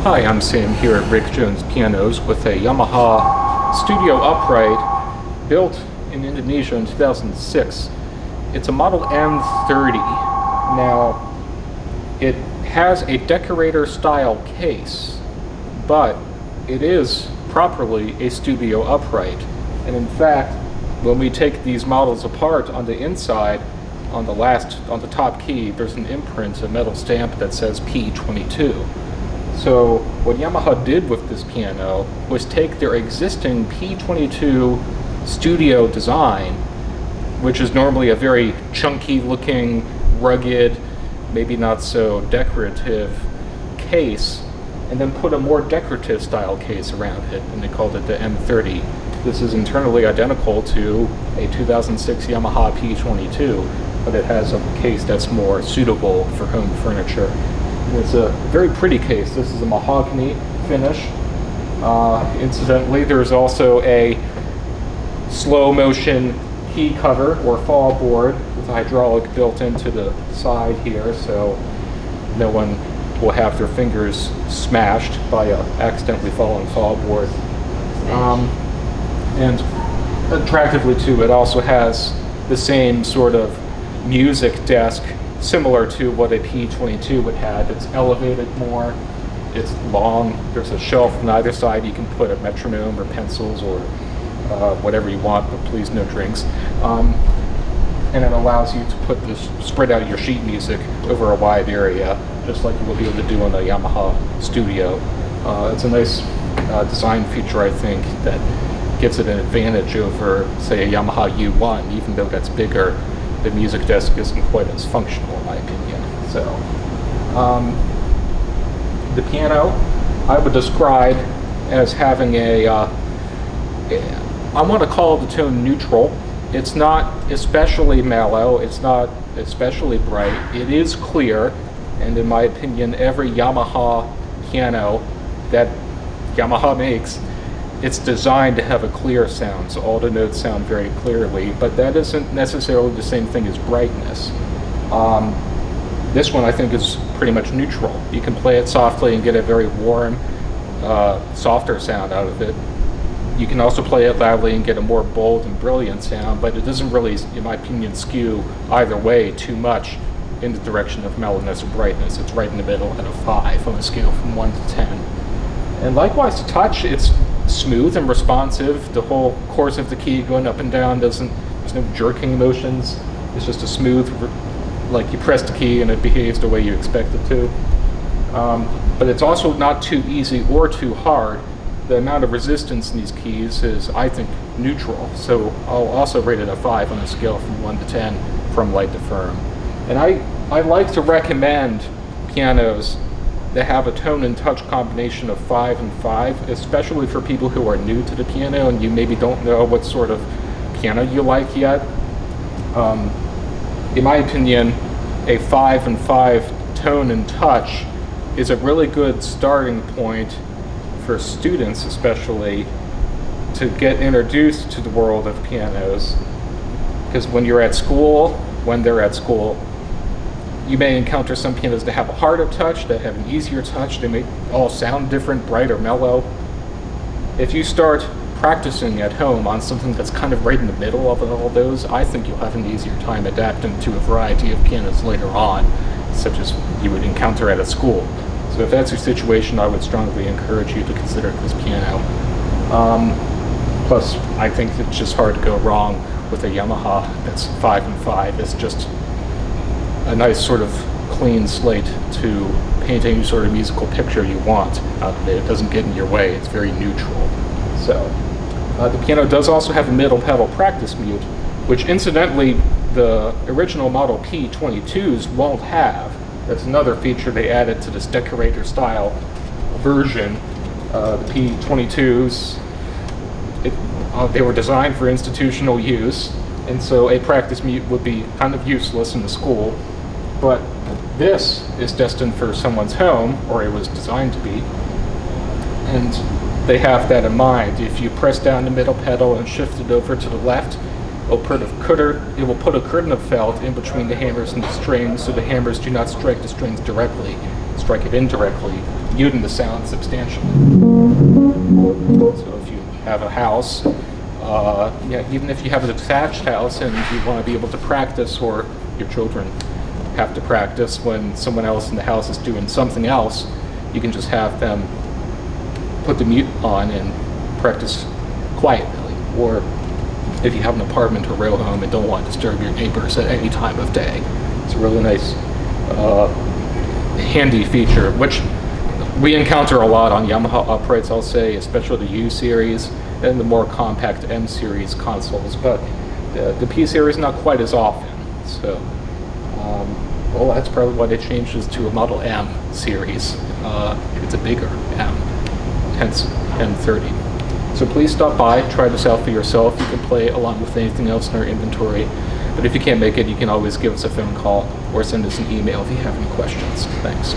Hi, I'm Sam here at Rick Jones Pianos with a Yamaha Studio Upright built in Indonesia in 2006. It's a model M30. Now, it has a decorator style case, but it is properly a studio upright. And in fact, when we take these models apart on the inside, on the top key, there's an imprint, a metal stamp that says P22. So what Yamaha did with this piano was take their existing P22 studio design, which is normally a very chunky looking, rugged, maybe not so decorative case, and then put a more decorative style case around it, and they called it the M30. This is internally identical to a 2006 Yamaha P22, but it has a case that's more suitable for home furniture. It's a very pretty case. This is a mahogany finish. Incidentally, there's also a slow motion key cover or fall board with a hydraulic built into the side here, so no one will have their fingers smashed by a accidentally fallen fall board. And attractively too, it also has the same sort of music desk similar to what a P22 would have. It's elevated more, it's long, there's a shelf on either side. You can put a metronome or pencils or whatever you want, but please no drinks. And it allows you to spread out your sheet music over a wide area, just like you will be able to do on a Yamaha Studio. It's a nice design feature, I think, that gives it an advantage over, say, a Yamaha U1, even though that's bigger. The music desk isn't quite as functional, in my opinion. So, the piano I would describe as having I want to call the tone neutral. It's not especially mellow, it's not especially bright. It is clear, and in my opinion, every Yamaha piano that Yamaha makes, it's designed to have a clear sound, so all the notes sound very clearly, but that isn't necessarily the same thing as brightness. This one I think is pretty much neutral. You can play it softly and get a very warm, softer sound out of it. You can also play it loudly and get a more bold and brilliant sound, but it doesn't really, in my opinion, skew either way too much in the direction of mellowness or brightness. It's right in the middle at a 5 on a scale from 1 to 10. And likewise to touch, it's smooth and responsive. The whole course of the key going up and down there's no jerking motions. It's just a smooth, like you press the key and it behaves the way you expect it to. But it's also not too easy or too hard. The amount of resistance in these keys is, I think, neutral. So I'll also rate it a 5 on a scale from 1 to 10 from light to firm. And I like to recommend pianos that have a tone and touch combination of 5 and 5, especially for people who are new to the piano and you maybe don't know what sort of piano you like yet. In my opinion, a 5 and 5 tone and touch is a really good starting point for students, especially, to get introduced to the world of pianos. Because when they're at school, you may encounter some pianos that have a harder touch, that have an easier touch. They may all sound different, bright or mellow. If you start practicing at home on something that's kind of right in the middle of all those, I think you'll have an easier time adapting to a variety of pianos later on, such as you would encounter at a school. So if that's your situation, I would strongly encourage you to consider this piano. Plus, I think it's just hard to go wrong with a Yamaha that's 5 and 5. It's just a nice sort of clean slate to paint any sort of musical picture you want out of it. It doesn't get in your way. It's very neutral. So the piano does also have a middle pedal practice mute, which incidentally the original model P22s won't have. That's another feature they added to this decorator style version. The P22s, they were designed for institutional use, and so a practice mute would be kind of useless in the school. But this is destined for someone's home, or it was designed to be, and they have that in mind. If you press down the middle pedal and shift it over to the left, it will put a curtain of felt in between the hammers and the strings, so the hammers do not strike the strings directly, strike it indirectly, muting the sound substantially. So if you have a house, yeah, even if you have a detached house and you want to be able to practice, or your children have to practice when someone else in the house is doing something else, you can just have them put the mute on and practice quietly. Or if you have an apartment or row home and don't want to disturb your neighbors at any time of day, it's a really nice handy feature, which we encounter a lot on Yamaha uprights, I'll say, especially the U series and the more compact M series consoles, but the P series not quite as often. So well, that's probably why they changed this to a Model M series. It's a bigger M, hence M30. So please stop by, try this out for yourself. You can play along with anything else in our inventory. But if you can't make it, you can always give us a phone call or send us an email if you have any questions. Thanks.